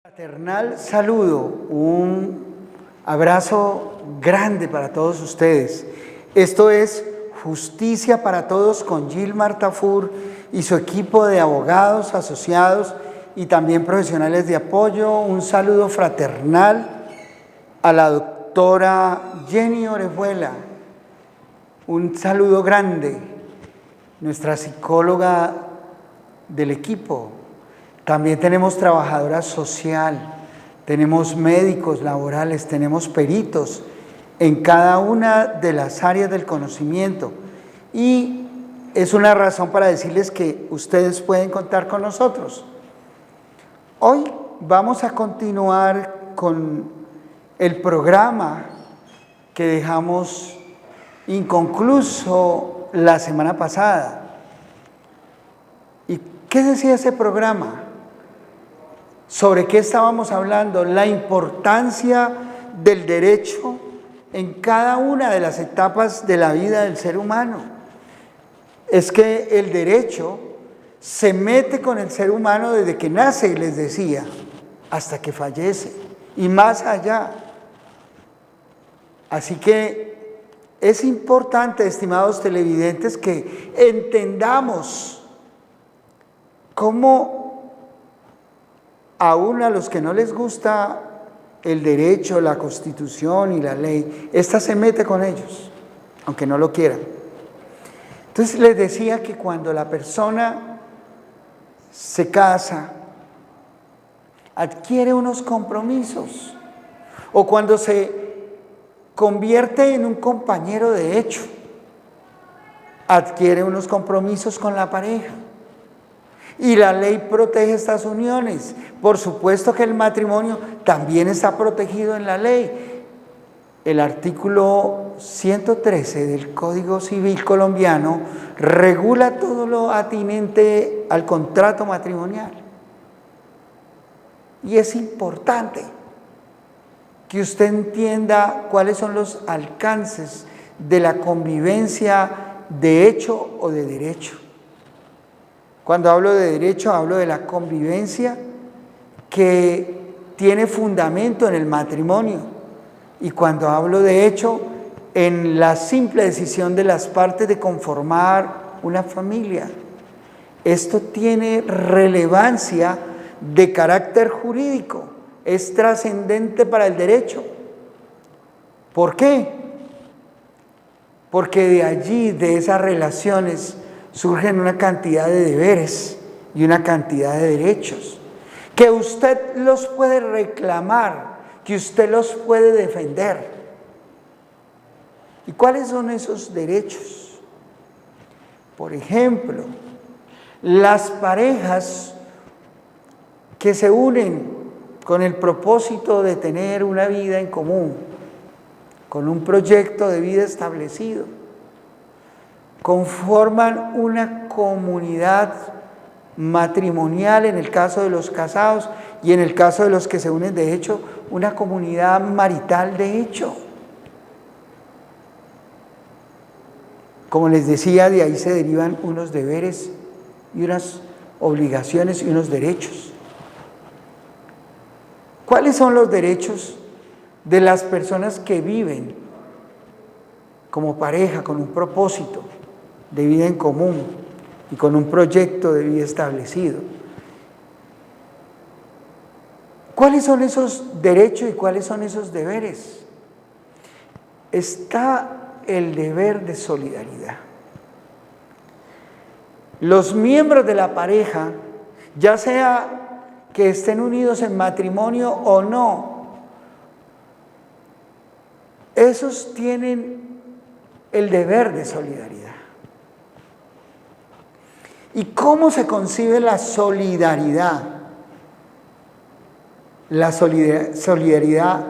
Fraternal saludo, un abrazo grande para todos ustedes. Esto es Justicia para Todos con Gilmar Tafur y su equipo de abogados, asociados y también profesionales de apoyo. Un saludo fraternal a la doctora Jenny Orejuela. Un saludo grande, nuestra psicóloga del equipo. También tenemos trabajadora social, tenemos médicos laborales, tenemos peritos en cada una de las áreas del conocimiento. Y es una razón para decirles que ustedes pueden contar con nosotros. Hoy vamos a continuar con el programa que dejamos inconcluso la semana pasada. ¿Y qué decía ese programa? ¿Sobre qué estábamos hablando? La importancia del derecho en cada una de las etapas de la vida del ser humano. Es que el derecho se mete con el ser humano desde que nace, les decía, hasta que fallece, y más allá. Así que es importante, estimados televidentes, que entendamos cómo aún a los que no les gusta el derecho, la Constitución y la ley, esta se mete con ellos, aunque no lo quieran. Entonces les decía que cuando la persona se casa, adquiere unos compromisos, o cuando se convierte en un compañero de hecho, adquiere unos compromisos con la pareja. Y la ley protege estas uniones. Por supuesto que el matrimonio también está protegido en la ley. El artículo 113 del Código Civil colombiano regula todo lo atinente al contrato matrimonial. Y es importante que usted entienda cuáles son los alcances de la convivencia de hecho o de derecho. Cuando hablo de derecho, hablo de la convivencia que tiene fundamento en el matrimonio. Y cuando hablo de hecho, en la simple decisión de las partes de conformar una familia. Esto tiene relevancia de carácter jurídico, es trascendente para el derecho. ¿Por qué? Porque de allí, de esas relaciones, surgen una cantidad de deberes y una cantidad de derechos, que usted los puede reclamar, que usted los puede defender. ¿Y cuáles son esos derechos? Por ejemplo, las parejas que se unen con el propósito de tener una vida en común, con un proyecto de vida establecido, conforman una comunidad matrimonial en el caso de los casados y en el caso de los que se unen de hecho, una comunidad marital de hecho. Como les decía, de ahí se derivan unos deberes y unas obligaciones y unos derechos. ¿Cuáles son los derechos de las personas que viven como pareja con un propósito de vida en común y con un proyecto de vida establecido? ¿Cuáles son esos derechos y cuáles son esos deberes? Está el deber de solidaridad. Los miembros de la pareja, ya sea que estén unidos en matrimonio o no, esos tienen el deber de solidaridad. ¿Y cómo se concibe la solidaridad? La solidaridad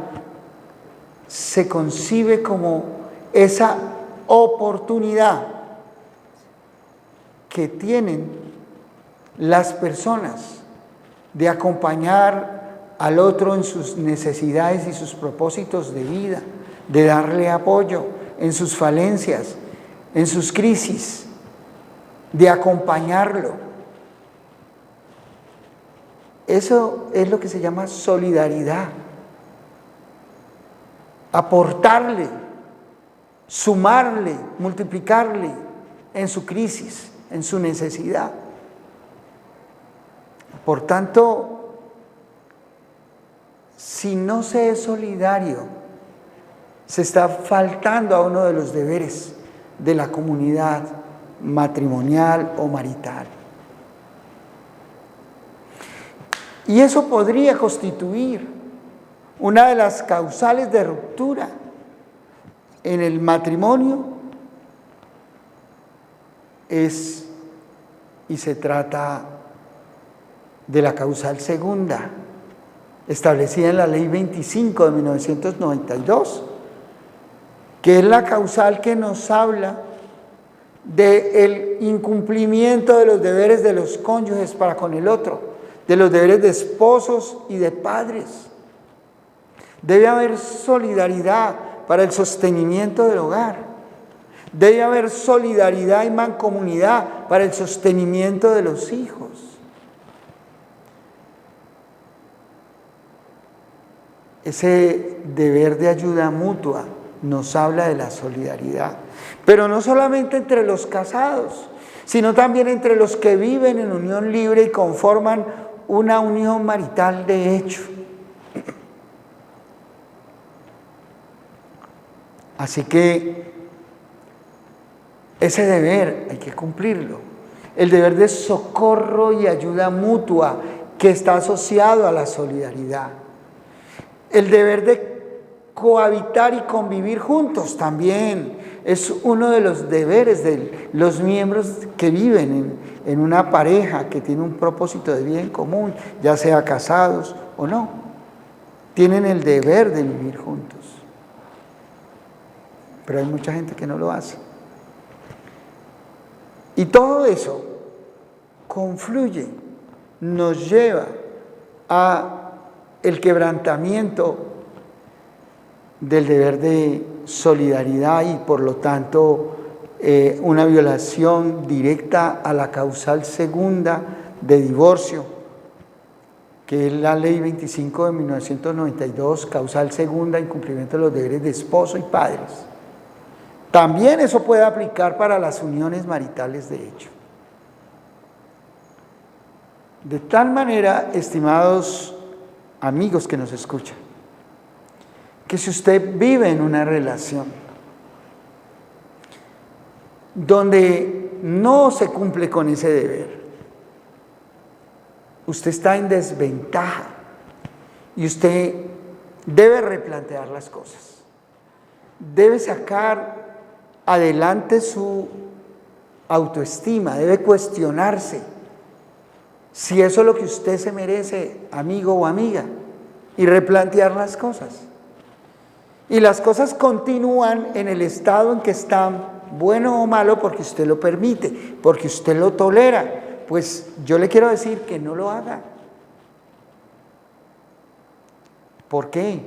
se concibe como esa oportunidad que tienen las personas de acompañar al otro en sus necesidades y sus propósitos de vida, de darle apoyo en sus falencias, en sus crisis, de acompañarlo. Eso es lo que se llama solidaridad. Aportarle, sumarle, multiplicarle en su crisis, en su necesidad. Por tanto, si no se es solidario, se está faltando a uno de los deberes de la comunidad matrimonial o marital. Y eso podría constituir una de las causales de ruptura en el matrimonio, y se trata de la causal segunda, establecida en la Ley 25 de 1992, que es la causal que nos habla del incumplimiento de los deberes de los cónyuges para con el otro, de los deberes de esposos y de padres. Debe haber solidaridad para el sostenimiento del hogar. Debe haber solidaridad y mancomunidad para el sostenimiento de los hijos. Ese deber de ayuda mutua nos habla de la solidaridad, pero no solamente entre los casados, sino también entre los que viven en unión libre y conforman una unión marital de hecho. Así que ese deber hay que cumplirlo. El deber de socorro y ayuda mutua que está asociado a la solidaridad. El deber de cohabitar y convivir juntos también es uno de los deberes de los miembros que viven en una pareja que tiene un propósito de bien común, ya sea casados o no. Tienen el deber de vivir juntos. Pero hay mucha gente que no lo hace. Y todo eso confluye, nos lleva a el quebrantamiento del deber de solidaridad y por lo tanto una violación directa a la causal segunda de divorcio, que es la Ley 25 de 1992, causal segunda, incumplimiento de los deberes de esposo y padres. También eso puede aplicar para las uniones maritales de hecho. De tal manera, estimados amigos que nos escuchan, que si usted vive en una relación donde no se cumple con ese deber, usted está en desventaja y usted debe replantear las cosas, debe sacar adelante su autoestima, debe cuestionarse si eso es lo que usted se merece, amigo o amiga, y replantear las cosas. Y las cosas continúan en el estado en que están, bueno o malo, porque usted lo permite, porque usted lo tolera. Pues yo le quiero decir que no lo haga. ¿Por qué?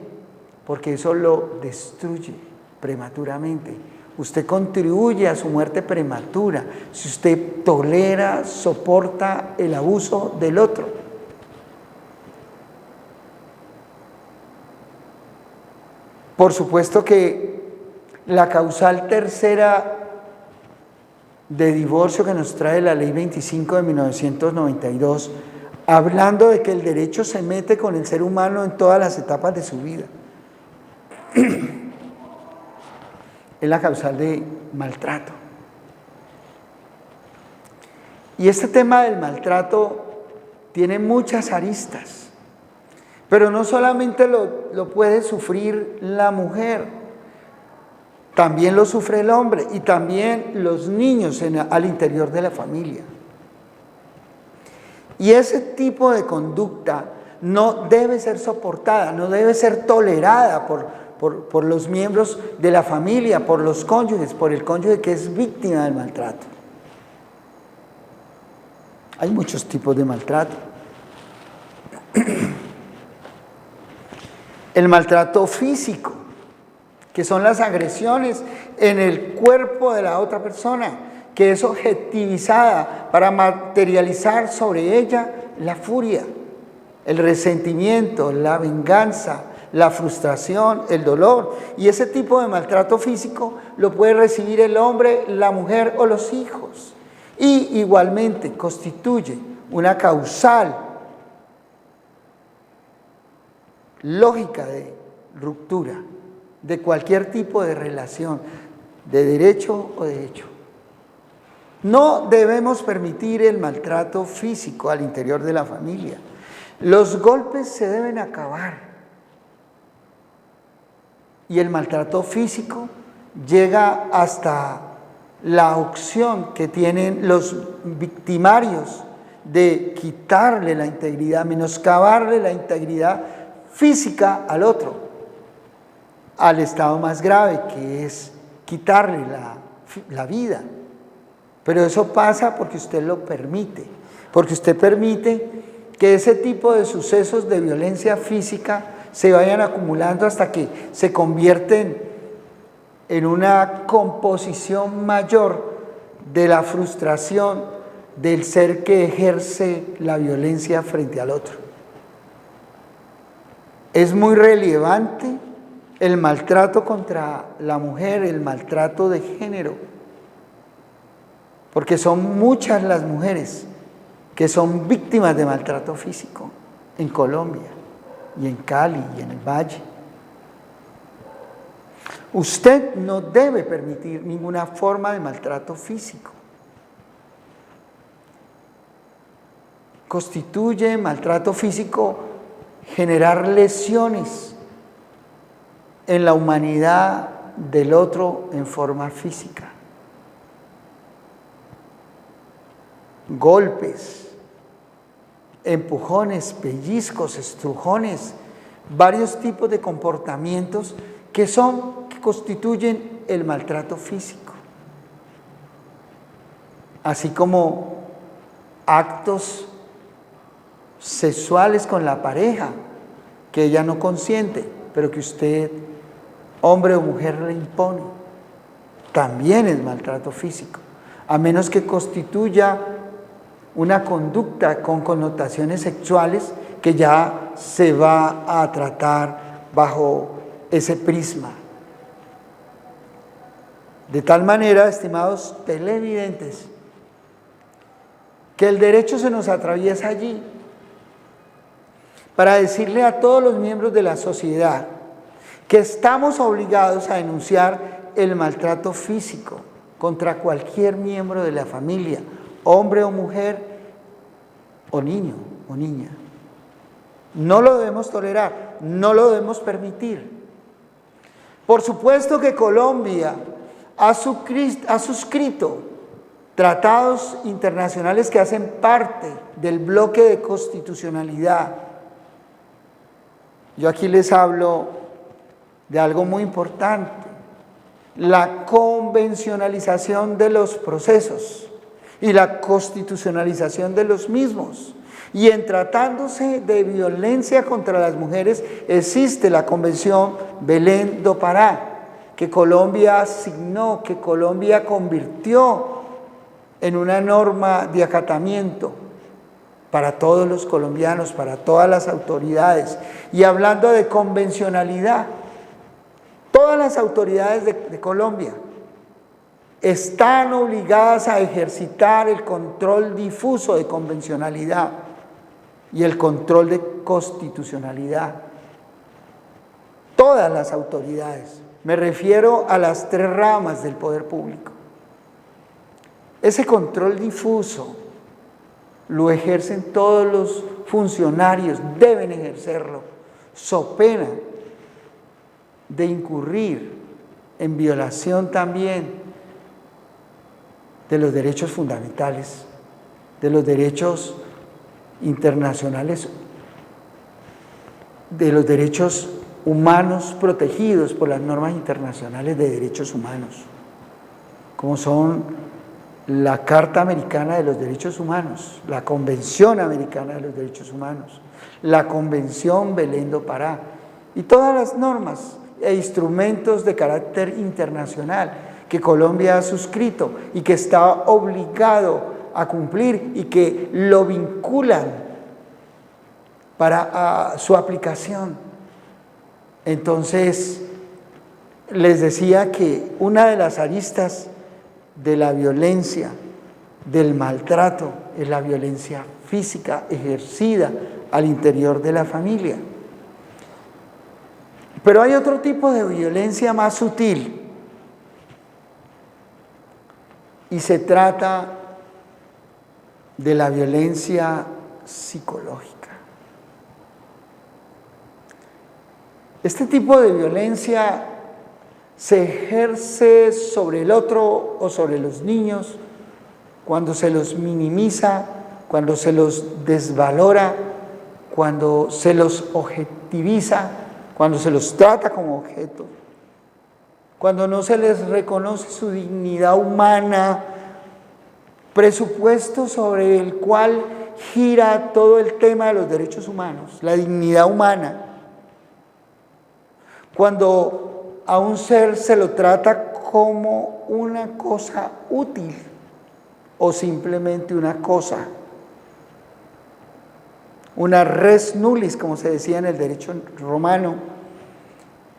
Porque eso lo destruye prematuramente. Usted contribuye a su muerte prematura si usted tolera, soporta el abuso del otro. Por supuesto que la causal tercera de divorcio que nos trae la Ley 25 de 1992, hablando de que el derecho se mete con el ser humano en todas las etapas de su vida, es la causal de maltrato. Y este tema del maltrato tiene muchas aristas, pero no solamente lo puede sufrir la mujer, también lo sufre el hombre y también los niños al interior de la familia. Y ese tipo de conducta no debe ser soportada, no debe ser tolerada por los miembros de la familia, por los cónyuges, por el cónyuge que es víctima del maltrato. Hay muchos tipos de maltrato. El maltrato físico, que son las agresiones en el cuerpo de la otra persona, que es objetivizada para materializar sobre ella la furia. el resentimiento, la venganza, la frustración, el dolor. Y ese tipo de maltrato físico lo puede recibir el hombre, la mujer o los hijos. Y igualmente constituye una causal lógica de ruptura de cualquier tipo de relación, de derecho o de hecho. No debemos permitir el maltrato físico al interior de la familia. Los golpes se deben acabar. Y el maltrato físico llega hasta la opción que tienen los victimarios de quitarle la integridad, menoscabarle la integridad física al otro, al estado más grave, que es quitarle la vida. Pero eso pasa porque usted lo permite, porque usted permite que ese tipo de sucesos de violencia física se vayan acumulando hasta que se convierten en una composición mayor de la frustración del ser que ejerce la violencia frente al otro. Es muy relevante el maltrato contra la mujer, el maltrato de género, porque son muchas las mujeres que son víctimas de maltrato físico en Colombia y en Cali y en el Valle. Usted no debe permitir ninguna forma de maltrato físico. Constituye maltrato físico generar lesiones en la humanidad del otro en forma física. Golpes, empujones, pellizcos, estrujones, varios tipos de comportamientos que constituyen el maltrato físico, así como actos sexuales con la pareja que ella no consiente, pero que usted, hombre o mujer, le impone, también es maltrato físico, a menos que constituya una conducta con connotaciones sexuales que ya se va a tratar bajo ese prisma. De tal manera, estimados televidentes, que el derecho se nos atraviesa allí para decirle a todos los miembros de la sociedad que estamos obligados a denunciar el maltrato físico contra cualquier miembro de la familia, hombre o mujer, o niño o niña. No lo debemos tolerar, no lo debemos permitir. Por supuesto que Colombia ha suscrito tratados internacionales que hacen parte del bloque de constitucionalidad. Yo aquí les hablo de algo muy importante: la convencionalización de los procesos y la constitucionalización de los mismos. Y en tratándose de violencia contra las mujeres, existe la Convención Belén do Pará, que Colombia asignó, que Colombia convirtió en una norma de acatamiento para todos los colombianos, para todas las autoridades. Y hablando de convencionalidad, todas las autoridades de Colombia están obligadas a ejercitar el control difuso de convencionalidad y el control de constitucionalidad. Todas las autoridades, me refiero a las 3 ramas del poder público. Ese control difuso lo ejercen todos los funcionarios, deben ejercerlo, so pena de incurrir en violación también de los derechos fundamentales, de los derechos internacionales, de los derechos humanos protegidos por las normas internacionales de derechos humanos, como son la Carta Americana de los Derechos Humanos, la Convención Americana de los Derechos Humanos, la Convención Belén do Pará y todas las normas e instrumentos de carácter internacional que Colombia ha suscrito y que está obligado a cumplir y que lo vinculan para su aplicación. Entonces, les decía que una de las aristas de la violencia, del maltrato, es la violencia física ejercida al interior de la familia. Pero hay otro tipo de violencia más sutil, y se trata de la violencia psicológica. Este tipo de violencia se ejerce sobre el otro o sobre los niños cuando se los minimiza, cuando se los desvalora, cuando se los objetiviza, cuando se los trata como objeto, cuando no se les reconoce su dignidad humana, presupuesto sobre el cual gira todo el tema de los derechos humanos, la dignidad humana. Cuando a un ser se lo trata como una cosa útil o simplemente una cosa, una res nullis, como se decía en el derecho romano,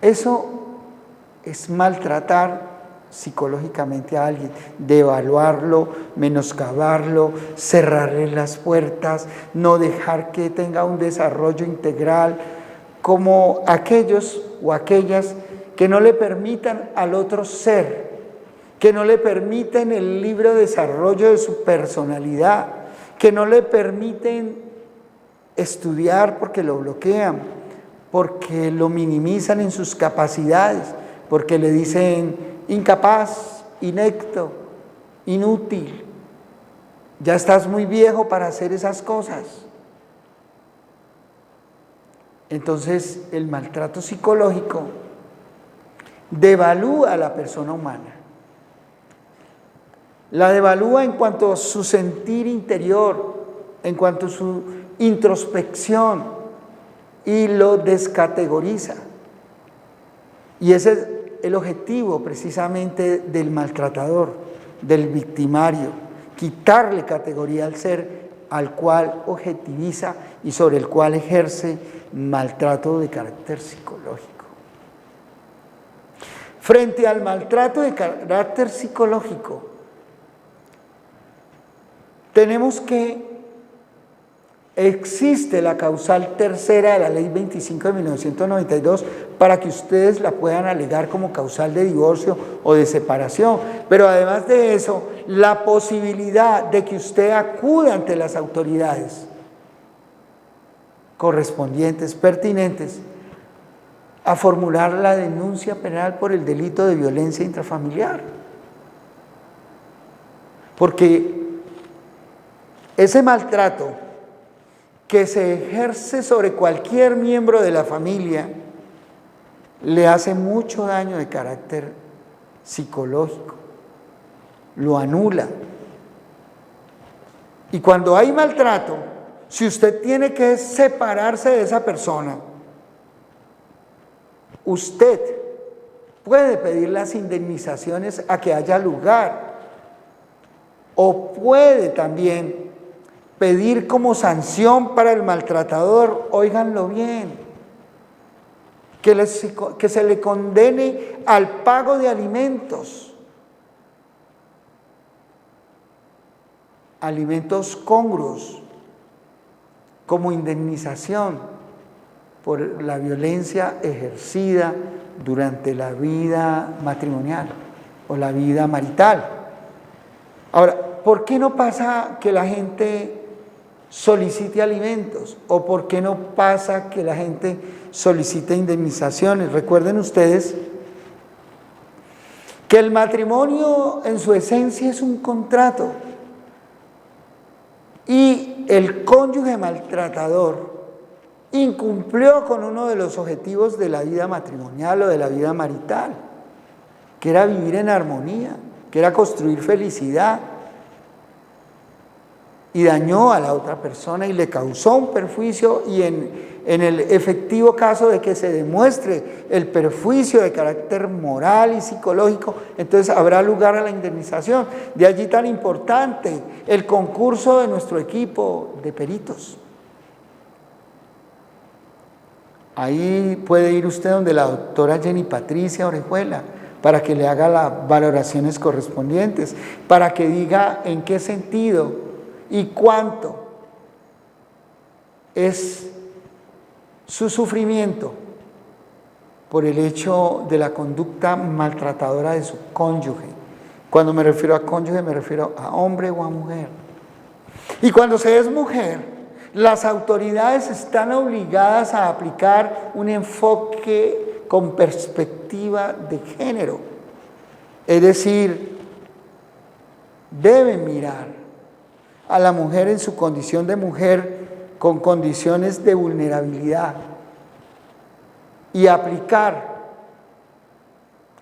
eso es maltratar psicológicamente a alguien, devaluarlo, menoscabarlo, cerrarle las puertas, no dejar que tenga un desarrollo integral, como aquellos o aquellas que no le permitan al otro ser, que no le permiten el libre desarrollo de su personalidad, que no le permiten estudiar porque lo bloquean, porque lo minimizan en sus capacidades, porque le dicen incapaz, inepto, inútil, ya estás muy viejo para hacer esas cosas. Entonces, el maltrato psicológico devalúa a la persona humana. La devalúa en cuanto a su sentir interior, en cuanto a su introspección, y lo descategoriza. Y ese es el objetivo precisamente del maltratador, del victimario, quitarle categoría al ser al cual objetiviza y sobre el cual ejerce maltrato de carácter psicológico. Frente al maltrato de carácter psicológico, tenemos que existe la causal tercera de la Ley 25 de 1992 para que ustedes la puedan alegar como causal de divorcio o de separación. Pero además de eso, la posibilidad de que usted acuda ante las autoridades correspondientes, pertinentes, a formular la denuncia penal por el delito de violencia intrafamiliar. Porque ese maltrato que se ejerce sobre cualquier miembro de la familia le hace mucho daño de carácter psicológico, lo anula. Y cuando hay maltrato, si usted tiene que separarse de esa persona, usted puede pedir las indemnizaciones a que haya lugar, o puede también pedir como sanción para el maltratador, óiganlo bien, que se le condene al pago de alimentos congruos, como indemnización por la violencia ejercida durante la vida matrimonial o la vida marital. Ahora, ¿por qué no pasa que la gente solicite alimentos? ¿O por qué no pasa que la gente solicite indemnizaciones? Recuerden ustedes que el matrimonio en su esencia es un contrato, y el cónyuge maltratador incumplió con uno de los objetivos de la vida matrimonial o de la vida marital, que era vivir en armonía, que era construir felicidad, y dañó a la otra persona y le causó un perjuicio, y en el efectivo caso de que se demuestre el perjuicio de carácter moral y psicológico, entonces habrá lugar a la indemnización. De allí tan importante el concurso de nuestro equipo de peritos. Ahí puede ir usted donde la doctora Jenny Patricia Orejuela para que le haga las valoraciones correspondientes, para que diga en qué sentido y cuánto es su sufrimiento por el hecho de la conducta maltratadora de su cónyuge. Cuando me refiero a cónyuge, me refiero a hombre o a mujer. Y cuando se es mujer, las autoridades están obligadas a aplicar un enfoque con perspectiva de género. Es decir, deben mirar a la mujer en su condición de mujer con condiciones de vulnerabilidad y aplicar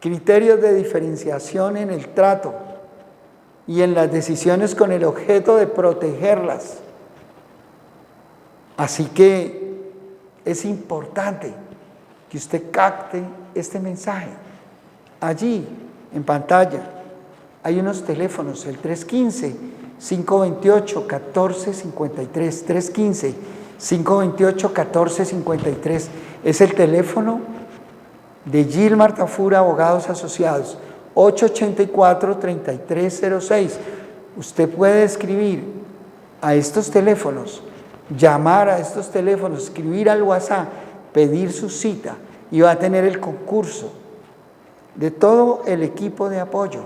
criterios de diferenciación en el trato y en las decisiones con el objeto de protegerlas. Así que es importante que usted capte este mensaje. Allí, en pantalla, hay unos teléfonos, el 315-528-1453, 315-528-1453, es el teléfono de Gilmar Tafur Abogados Asociados, 884-3306. Usted puede escribir a estos teléfonos, llamar a estos teléfonos, escribir al WhatsApp, pedir su cita y va a tener el concurso de todo el equipo de apoyo,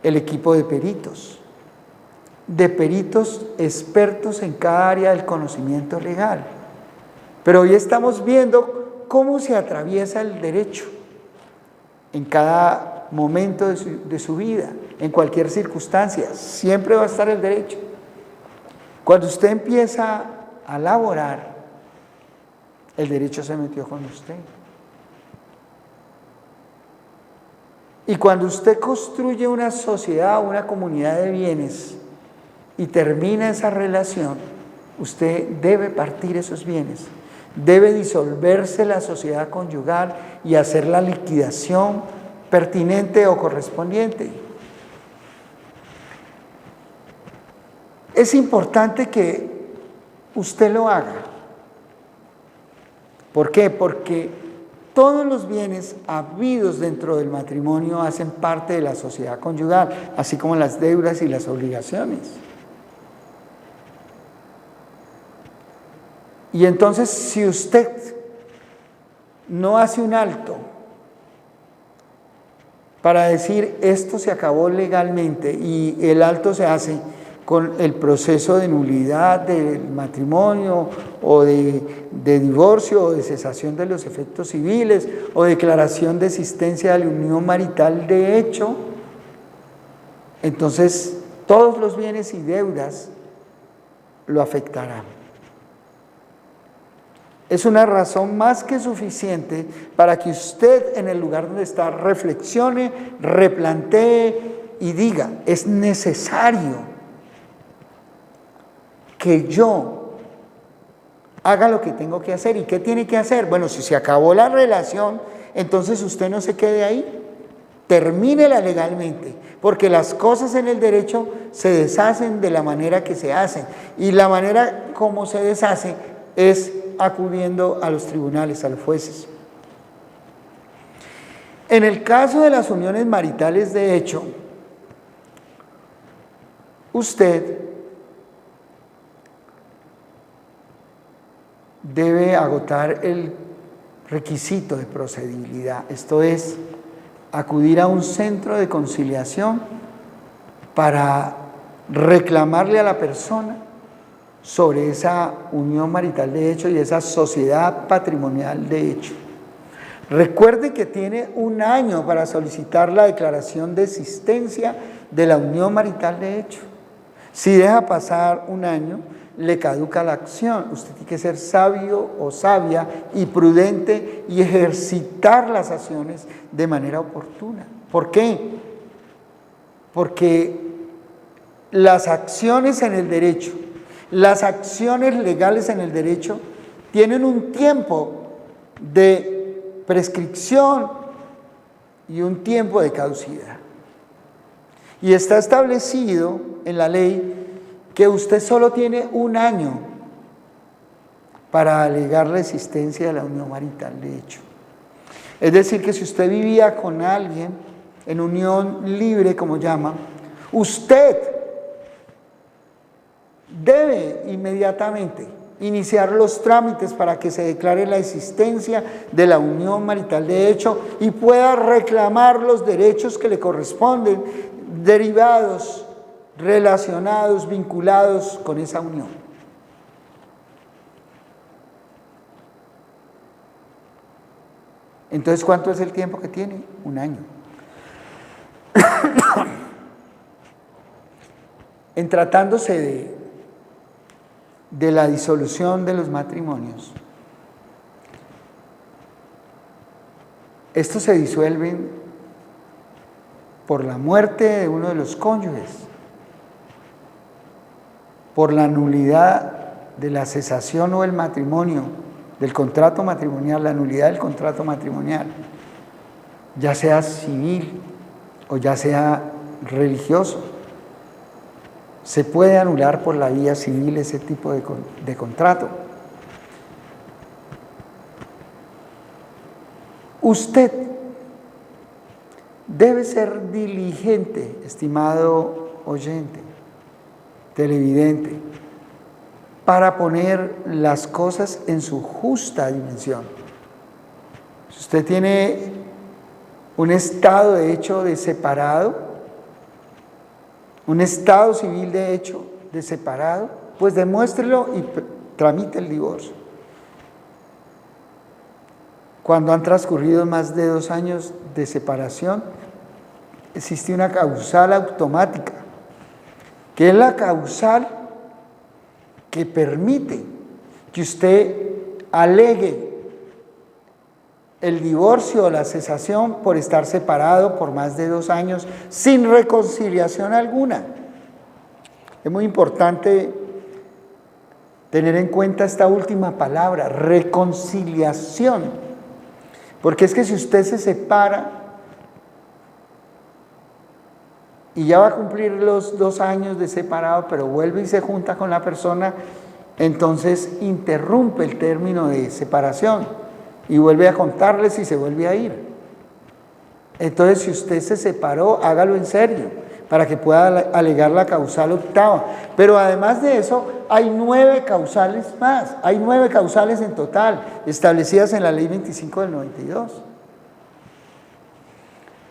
el equipo de peritos expertos en cada área del conocimiento legal. Pero hoy estamos viendo cómo se atraviesa el derecho en cada momento de su vida, en cualquier circunstancia, siempre va a estar el derecho. Cuando usted empieza a laborar, el derecho se metió con usted. Y cuando usted construye una sociedad, una comunidad de bienes y termina esa relación, usted debe partir esos bienes, debe disolverse la sociedad conyugal y hacer la liquidación pertinente o correspondiente. Es importante que usted lo haga. ¿Por qué? Porque todos los bienes habidos dentro del matrimonio hacen parte de la sociedad conyugal, así como las deudas y las obligaciones. Y entonces, si usted no hace un alto para decir esto se acabó legalmente, y el alto se hace con el proceso de nulidad del matrimonio o de divorcio o de cesación de los efectos civiles o declaración de existencia de la unión marital de hecho, entonces todos los bienes y deudas lo afectarán. Es una razón más que suficiente para que usted en el lugar donde está reflexione, replantee y diga, es necesario que yo haga lo que tengo que hacer. ¿Y qué tiene que hacer? Bueno, si se acabó la relación, entonces usted no se quede ahí, termínela legalmente, porque las cosas en el derecho se deshacen de la manera que se hacen, y la manera como se deshace es acudiendo a los tribunales, a los jueces. En el caso de las uniones maritales de hecho, usted debe agotar el requisito de procedibilidad, esto es, acudir a un centro de conciliación para reclamarle a la persona sobre esa unión marital de hecho y esa sociedad patrimonial de hecho. Recuerde que tiene un año para solicitar la declaración de existencia de la unión marital de hecho. Si deja pasar un año, le caduca la acción. Usted tiene que ser sabio o sabia y prudente y ejercitar las acciones de manera oportuna. ¿Por qué? Porque las acciones en el derecho, las acciones legales en el derecho tienen un tiempo de prescripción y un tiempo de caducidad. Y está establecido en la ley que usted solo tiene un año para alegar la existencia de la unión marital de hecho. Es decir, que si usted vivía con alguien en unión libre, como llaman, usted debe inmediatamente iniciar los trámites para que se declare la existencia de la unión marital de hecho y pueda reclamar los derechos que le corresponden, derivados, relacionados, vinculados con esa unión. Entonces, ¿cuánto es el tiempo que tiene? 1 año. En tratándose de la disolución de los matrimonios, estos se disuelven por la muerte de uno de los cónyuges, por la nulidad de la cesación o el matrimonio, del contrato matrimonial, la nulidad del contrato matrimonial, ya sea civil o ya sea religioso. Se puede anular por la vía civil ese tipo de contrato. Usted debe ser diligente, estimado oyente, televidente, para poner las cosas en su justa dimensión. Si usted tiene un estado de hecho de separado, un estado civil de hecho de separado, pues demuéstrelo y tramite el divorcio. Cuando han transcurrido más de 2 años de separación, existe una causal automática, que es la causal que permite que usted alegue el divorcio o la cesación por estar separado por más de 2 años sin reconciliación alguna. Es muy importante tener en cuenta esta última palabra, reconciliación, porque es que si usted se separa y ya va a cumplir los 2 años de separado, pero vuelve y se junta con la persona, entonces interrumpe el término de separación y vuelve a contarles y se vuelve a ir. Entonces, si usted se separó, hágalo en serio, para que pueda alegar la causal octava. Pero además de eso, hay 9 causales más, hay 9 causales en total, establecidas en la Ley 25 del 92.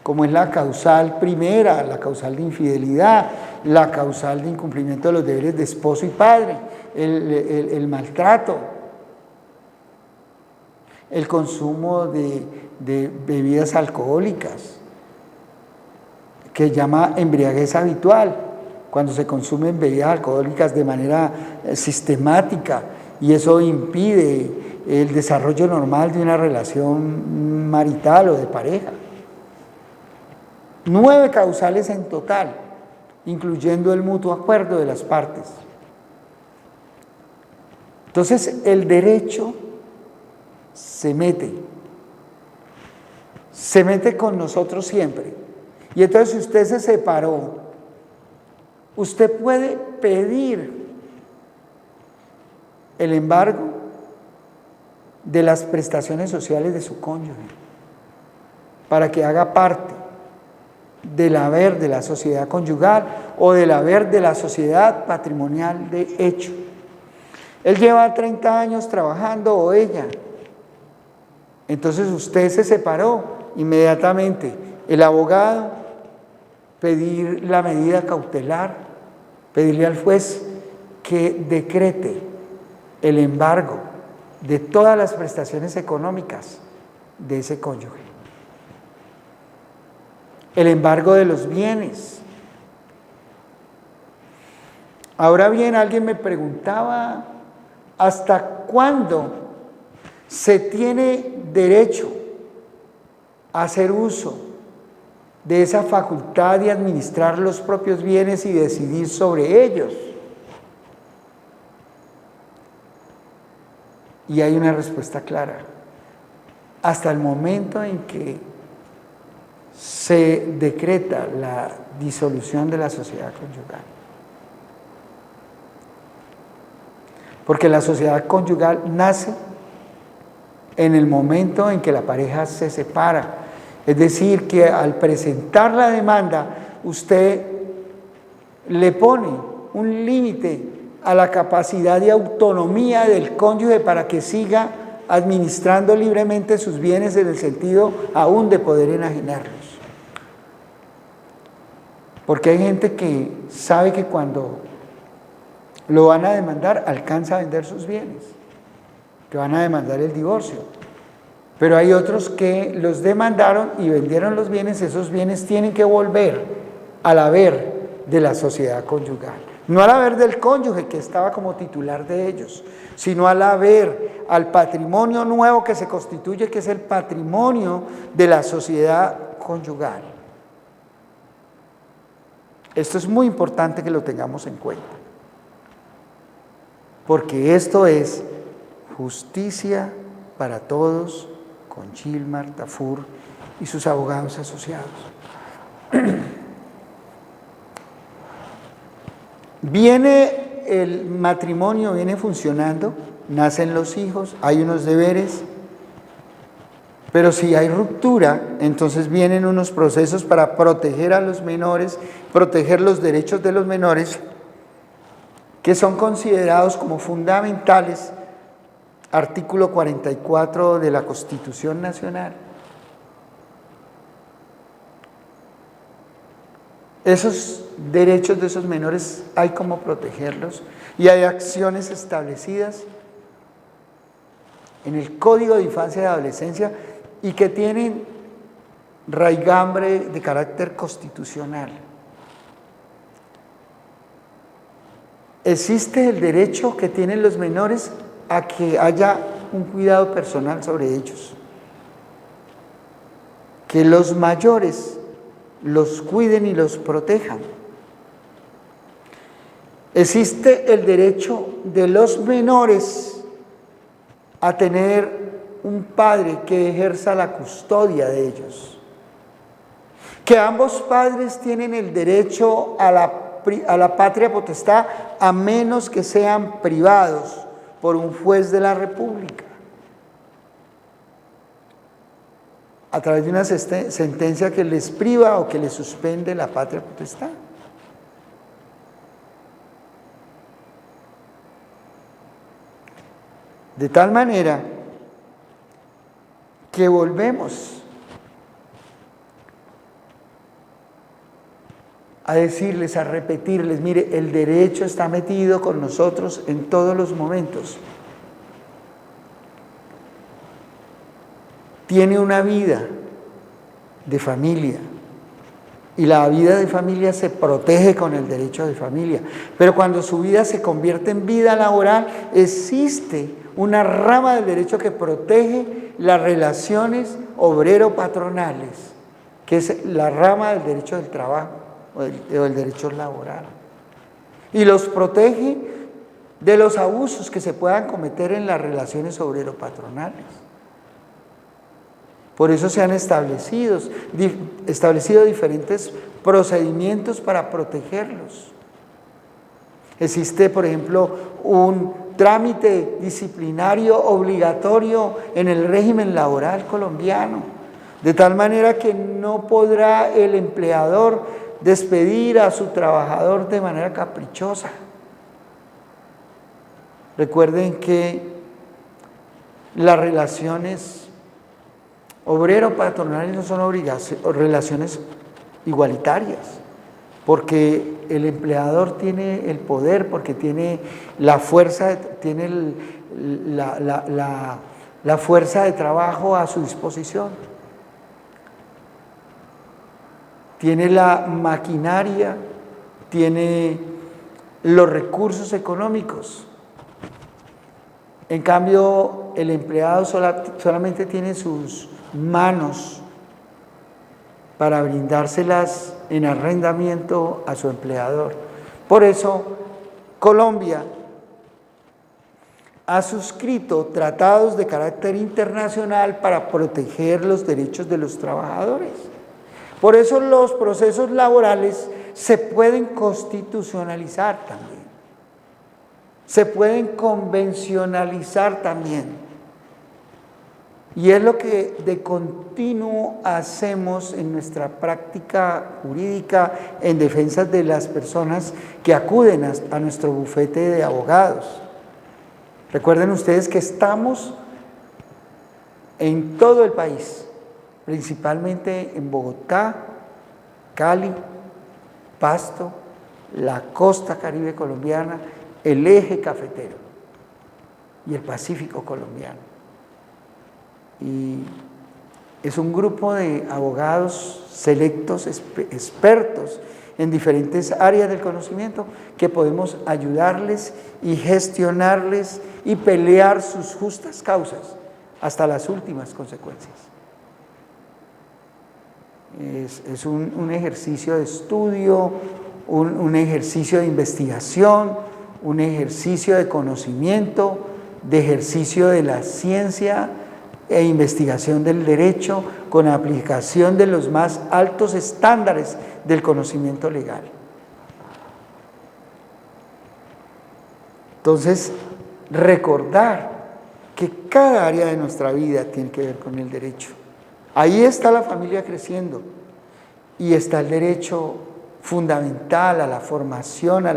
Como es la causal primera, la causal de infidelidad, la causal de incumplimiento de los deberes de esposo y padre, el maltrato, el consumo de bebidas alcohólicas, que llama embriaguez habitual, cuando se consumen bebidas alcohólicas de manera sistemática y eso impide el desarrollo normal de una relación marital o de pareja. 9 causales en total, incluyendo el mutuo acuerdo de las partes. Entonces, el derecho se mete con nosotros siempre. Y entonces, si usted se separó, usted puede pedir el embargo de las prestaciones sociales de su cónyuge para que haga parte del haber de la sociedad conyugal o del haber de la sociedad patrimonial de hecho. Él lleva 30 años trabajando o ella. Entonces usted se separó, inmediatamente el abogado pedir la medida cautelar, pedirle al juez que decrete el embargo de todas las prestaciones económicas de ese cónyuge. El embargo de los bienes. Ahora bien, alguien me preguntaba, ¿hasta cuándo se tiene derecho a hacer uso de esa facultad de administrar los propios bienes y decidir sobre ellos? Y hay una respuesta clara. Hasta el momento en que se decreta la disolución de la sociedad conyugal. porque la sociedad conyugal nace en el momento en que la pareja se separa. Es decir, que al presentar la demanda, usted le pone un límite a la capacidad de autonomía del cónyuge para que siga administrando libremente sus bienes en el sentido aún de poder enajenarlos. Porque hay gente que sabe que cuando lo van a demandar alcanza a vender sus bienes, que van a demandar el divorcio. Pero hay otros que los demandaron y vendieron los bienes, esos bienes tienen que volver al haber de la sociedad conyugal. No al haber del cónyuge que estaba como titular de ellos, sino al haber, al patrimonio nuevo que se constituye, que es el patrimonio de la sociedad conyugal. Esto es muy importante que lo tengamos en cuenta, porque esto es justicia para todos con Gilmar Tafur y sus abogados asociados. Viene el matrimonio, viene funcionando, nacen los hijos, hay unos deberes, pero si hay ruptura, entonces vienen unos procesos para proteger a los menores, proteger los derechos de los menores, que son considerados como fundamentales, artículo 44 de la Constitución Nacional. Esos derechos de esos menores hay como protegerlos y hay acciones establecidas en el Código de Infancia y Adolescencia y que tienen raigambre de carácter constitucional. Existe el derecho que tienen los menores a que haya un cuidado personal sobre ellos, que los mayores los cuiden y los protejan. Existe el derecho de los menores a tener un padre que ejerza la custodia de ellos, que ambos padres tienen el derecho a la patria potestad a menos que sean privados por un juez de la República a través de una sentencia que les priva o que les suspende la patria potestad. De tal manera que volvemos a decirles, a repetirles, mire, el derecho está metido con nosotros en todos los momentos. Tiene una vida de familia y la vida de familia se protege con el derecho de familia, pero cuando su vida se convierte en vida laboral, existe una rama del derecho que protege las relaciones obrero-patronales, que es la rama del derecho del trabajo o del derecho laboral, y los protege de los abusos que se puedan cometer en las relaciones obrero-patronales. Por eso se han establecido diferentes procedimientos para protegerlos. Existe, por ejemplo, un trámite disciplinario obligatorio en el régimen laboral colombiano, de tal manera que no podrá el empleador despedir a su trabajador de manera caprichosa. Recuerden que las relaciones obrero-patronales no son relaciones igualitarias, porque el empleador tiene el poder, porque tiene la fuerza, tiene la fuerza de trabajo a su disposición, tiene la maquinaria, tiene los recursos económicos. En cambio, el empleado solamente tiene sus manos para brindárselas en arrendamiento a su empleador. Por eso, Colombia ha suscrito tratados de carácter internacional para proteger los derechos de los trabajadores. Por eso los procesos laborales se pueden constitucionalizar también. se pueden convencionalizar también. Y es lo que de continuo hacemos en nuestra práctica jurídica en defensa de las personas que acuden a nuestro bufete de abogados. Recuerden ustedes que estamos en todo el país, principalmente en Bogotá, Cali, Pasto, la costa caribe colombiana, el eje cafetero y el Pacífico colombiano. Y es un grupo de abogados selectos, expertos en diferentes áreas del conocimiento, que podemos ayudarles y gestionarles y pelear sus justas causas hasta las últimas consecuencias. Es un ejercicio de estudio, un ejercicio de investigación, un ejercicio de conocimiento, de ejercicio de la ciencia e investigación del derecho con aplicación de los más altos estándares del conocimiento legal. Entonces, recordar que cada área de nuestra vida tiene que ver con el derecho. Ahí está la familia creciendo y está el derecho fundamental a la formación, a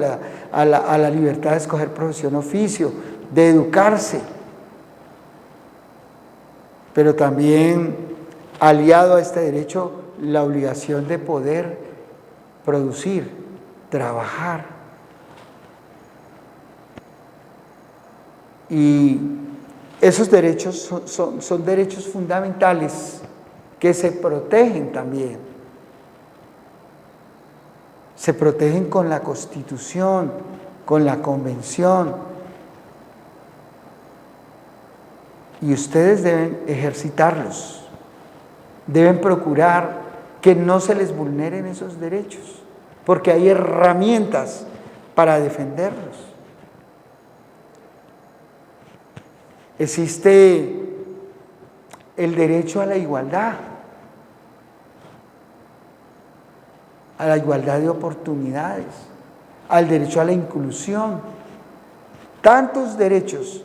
la libertad de escoger profesión, oficio, de educarse. Pero también, aliado a este derecho, la obligación de poder producir, trabajar. Y esos derechos son derechos fundamentales que se protegen también. Se protegen con la Constitución, con la Convención. Y ustedes deben ejercitarlos, deben procurar que no se les vulneren esos derechos, porque hay herramientas para defenderlos. Existe el derecho a la igualdad de oportunidades, al derecho a la inclusión, tantos derechos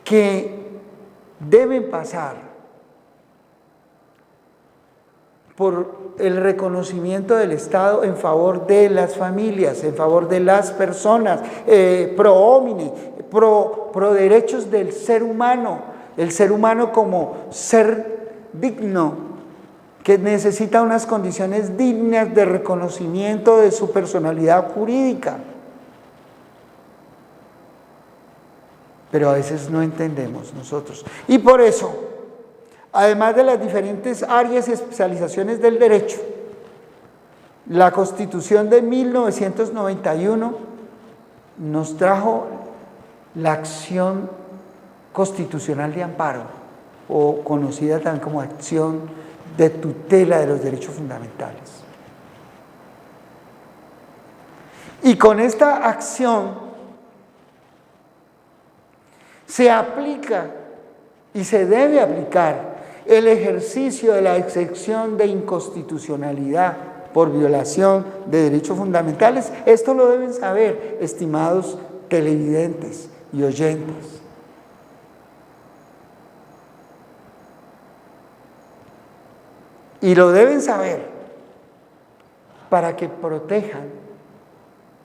que deben pasar por el reconocimiento del Estado en favor de las familias, en favor de las personas, pro homine, pro derechos del ser humano, el ser humano como ser digno, que necesita unas condiciones dignas de reconocimiento de su personalidad jurídica. Pero a veces no entendemos nosotros. Y por eso, además de las diferentes áreas y especializaciones del derecho, la Constitución de 1991 nos trajo la acción constitucional de amparo, o conocida también como acción de tutela de los derechos fundamentales. Y con esta acción se aplica y se debe aplicar el ejercicio de la excepción de inconstitucionalidad por violación de derechos fundamentales. Esto lo deben saber, estimados televidentes y oyentes. Y lo deben saber para que protejan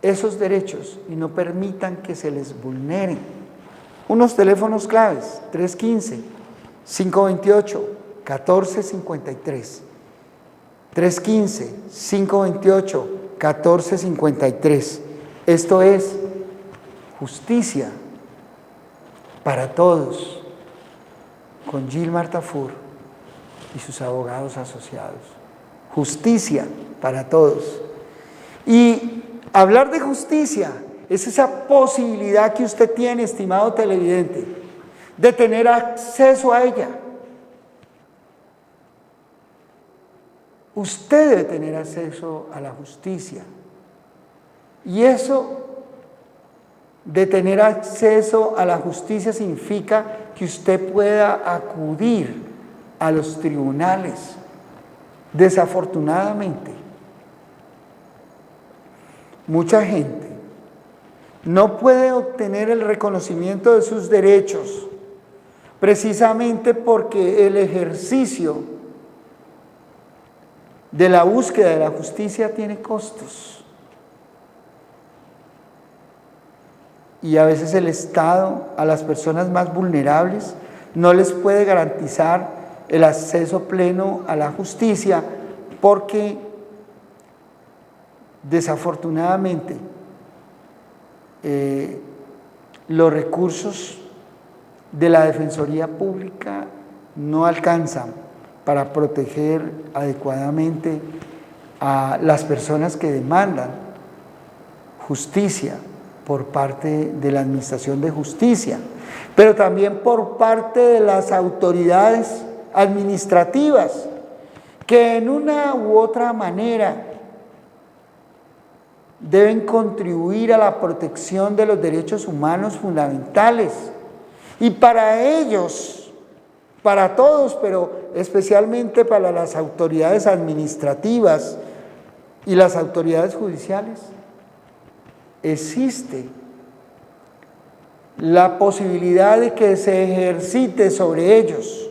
esos derechos y no permitan que se les vulneren. Unos teléfonos claves: 315-528-1453. 315-528-1453. Esto es justicia para todos, con Gilmar Tafur y sus abogados asociados. Justicia para todos. Y hablar de justicia es esa posibilidad que usted tiene, estimado televidente, de tener acceso a ella. Usted debe tener acceso a la justicia. Y eso de tener acceso a la justicia significa que usted pueda acudir a los tribunales. Desafortunadamente, mucha gente no puede obtener el reconocimiento de sus derechos precisamente porque el ejercicio de la búsqueda de la justicia tiene costos. Y a veces el Estado a las personas más vulnerables no les puede garantizar el acceso pleno a la justicia porque desafortunadamente los recursos de la Defensoría Pública no alcanzan para proteger adecuadamente a las personas que demandan justicia por parte de la Administración de Justicia, pero también por parte de las autoridades administrativas, que en una u otra manera deben contribuir a la protección de los derechos humanos fundamentales. Y para ellos, para todos, pero especialmente para las autoridades administrativas y las autoridades judiciales, existe la posibilidad de que se ejercite sobre ellos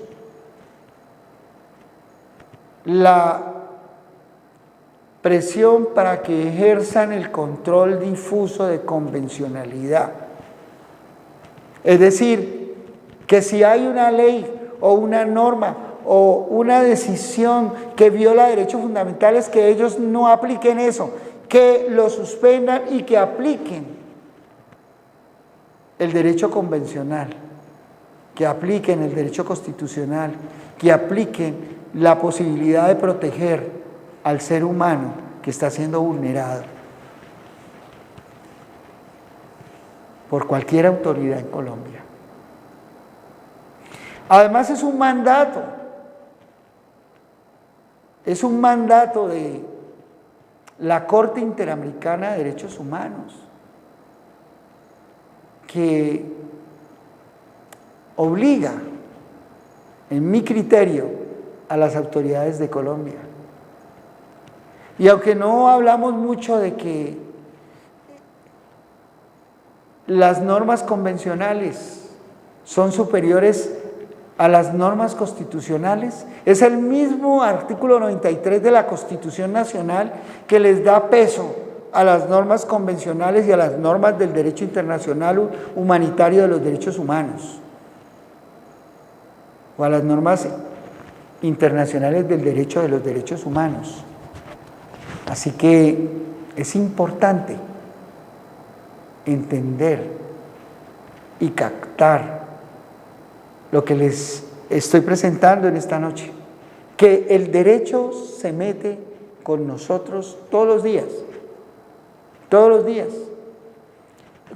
la presión para que ejerzan el control difuso de convencionalidad. Es decir, que si hay una ley o una norma o una decisión que viola derechos fundamentales, que ellos no apliquen eso, que lo suspendan y que apliquen el derecho convencional, que apliquen el derecho constitucional, que apliquen la posibilidad de proteger al ser humano que está siendo vulnerado por cualquier autoridad en Colombia. Además es un mandato de la Corte Interamericana de Derechos Humanos, que obliga, en mi criterio, a las autoridades de Colombia. Y aunque no hablamos mucho de que las normas convencionales son superiores a las normas constitucionales, es el mismo artículo 93 de la Constitución Nacional que les da peso a las normas convencionales y a las normas del derecho internacional humanitario de los derechos humanos, o a las normas internacionales del derecho de los derechos humanos. Así que es importante entender y captar lo que les estoy presentando en esta noche, que el derecho se mete con nosotros todos los días, todos los días.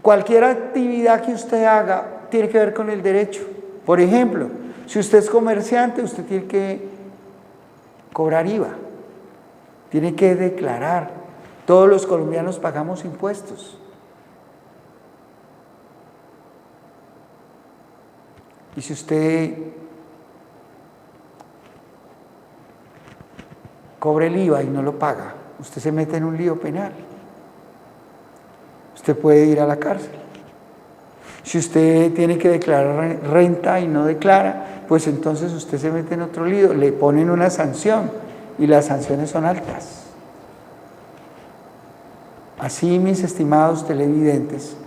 Cualquier actividad que usted haga tiene que ver con el derecho. Por ejemplo, si usted es comerciante, usted tiene que cobrar IVA, tiene que declarar. Todos los colombianos pagamos impuestos. Y si usted cobra el IVA y no lo paga, usted se mete en un lío penal. Usted puede ir a la cárcel. Si usted tiene que declarar renta y no declara, pues entonces usted se mete en otro lío, le ponen una sanción y las sanciones son altas. Así, mis estimados televidentes,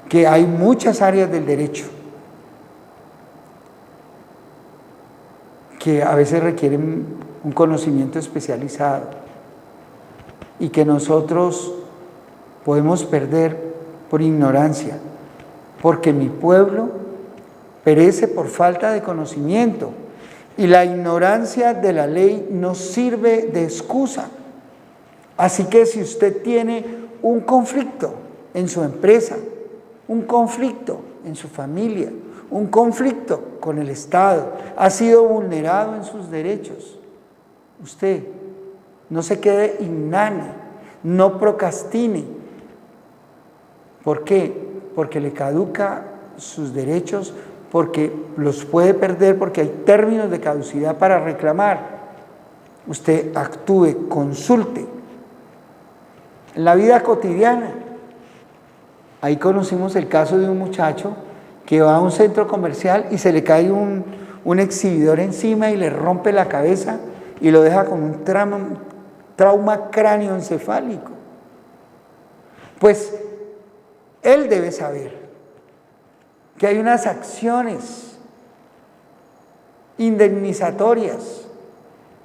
que hay muchas áreas del derecho que a veces requieren un conocimiento especializado y que nosotros podemos perder por ignorancia, porque mi pueblo perece por falta de conocimiento y la ignorancia de la ley nos sirve de excusa. Así que si usted tiene un conflicto en su empresa, un conflicto en su familia, un conflicto con el Estado, ha sido vulnerado en sus derechos, usted no se quede inane, no procrastine. ¿Por qué? Porque le caduca sus derechos, porque los puede perder, porque hay términos de caducidad para reclamar. Usted actúe, consulte. En la vida cotidiana, Ahí conocimos el caso de un muchacho que va a un centro comercial y se le cae un exhibidor encima y le rompe la cabeza y lo deja con un trauma cráneoencefálico. Pues él debe saber que hay unas acciones indemnizatorias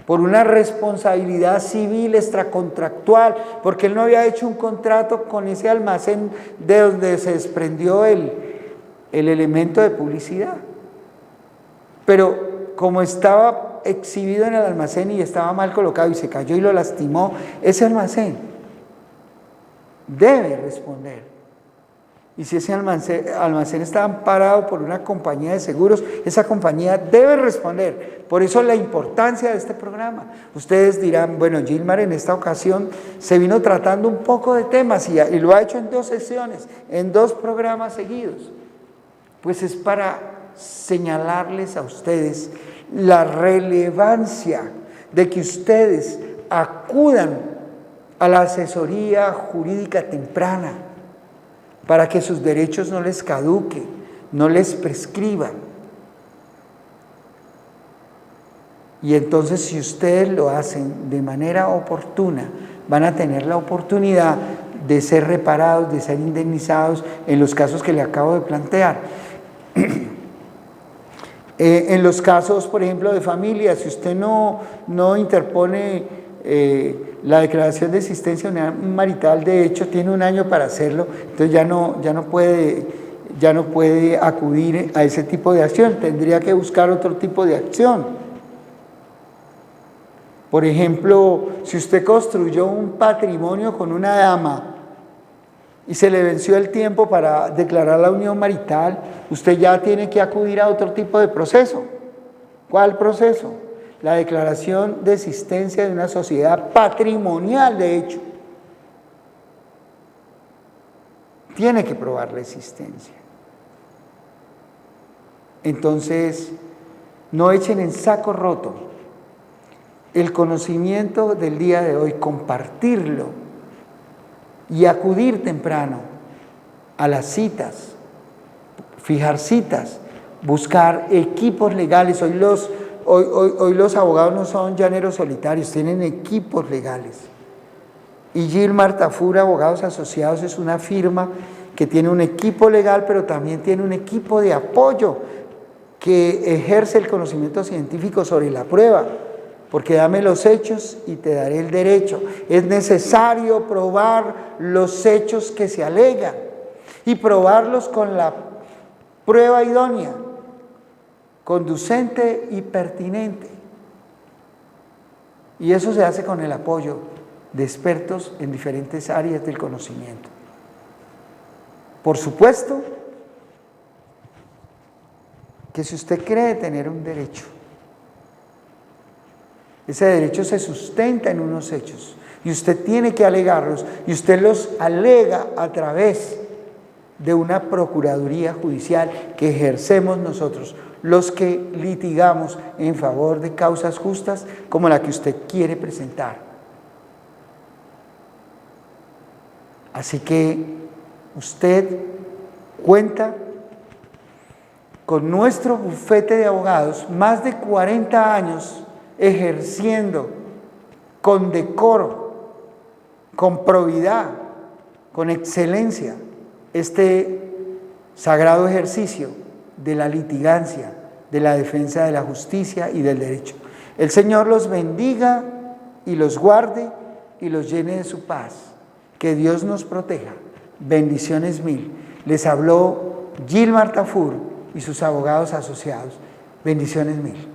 por una responsabilidad civil extracontractual, porque él no había hecho un contrato con ese almacén de donde se desprendió el elemento de publicidad. Pero como estaba exhibido en el almacén y estaba mal colocado y se cayó y lo lastimó, ese almacén debe responder. Y si ese almacén está amparado por una compañía de seguros, esa compañía debe responder. Por eso la importancia de este programa. Ustedes dirán, bueno, Gilmar en esta ocasión se vino tratando un poco de temas y lo ha hecho en 2 sesiones, en 2 programas seguidos. Pues es para señalarles a ustedes la relevancia de que ustedes acudan a la asesoría jurídica temprana, para que sus derechos no les caduquen, no les prescriban. Y entonces, si ustedes lo hacen de manera oportuna, van a tener la oportunidad de ser reparados, de ser indemnizados en los casos que le acabo de plantear. En los casos, por ejemplo, de familia, si usted no interpone la declaración de existencia marital, de hecho tiene 1 año para hacerlo, entonces ya no puede acudir a ese tipo de acción, tendría que buscar otro tipo de acción. Por ejemplo, si usted construyó un patrimonio con una dama y se le venció el tiempo para declarar la unión marital, usted ya tiene que acudir a otro tipo de proceso. ¿Cuál proceso? La declaración de existencia de una sociedad patrimonial, de hecho. Tiene que probar la existencia. Entonces, no echen en saco roto el conocimiento del día de hoy, compartirlo y acudir temprano a las citas, fijar citas, buscar equipos legales. Hoy los abogados no son llaneros solitarios, tienen equipos legales. Y Gilmar Tafur Abogados Asociados es una firma que tiene un equipo legal, pero también tiene un equipo de apoyo que ejerce el conocimiento científico sobre la prueba, porque dame los hechos y te daré el derecho. Es necesario probar los hechos que se alegan y probarlos con la prueba idónea, conducente y pertinente. Y eso se hace con el apoyo de expertos en diferentes áreas del conocimiento. Por supuesto que si usted cree tener un derecho, ese derecho se sustenta en unos hechos y usted tiene que alegarlos, y usted los alega a través de una procuraduría judicial que ejercemos nosotros, los que litigamos en favor de causas justas como la que usted quiere presentar. Así que usted cuenta con nuestro bufete de abogados, más de 40 años ejerciendo con decoro, con probidad, con excelencia este sagrado ejercicio de la litigancia, de la defensa de la justicia y del derecho. El Señor los bendiga y los guarde y los llene de su paz. Que Dios nos proteja. Bendiciones mil. Les habló Gilmar Tafur y sus abogados asociados. Bendiciones mil.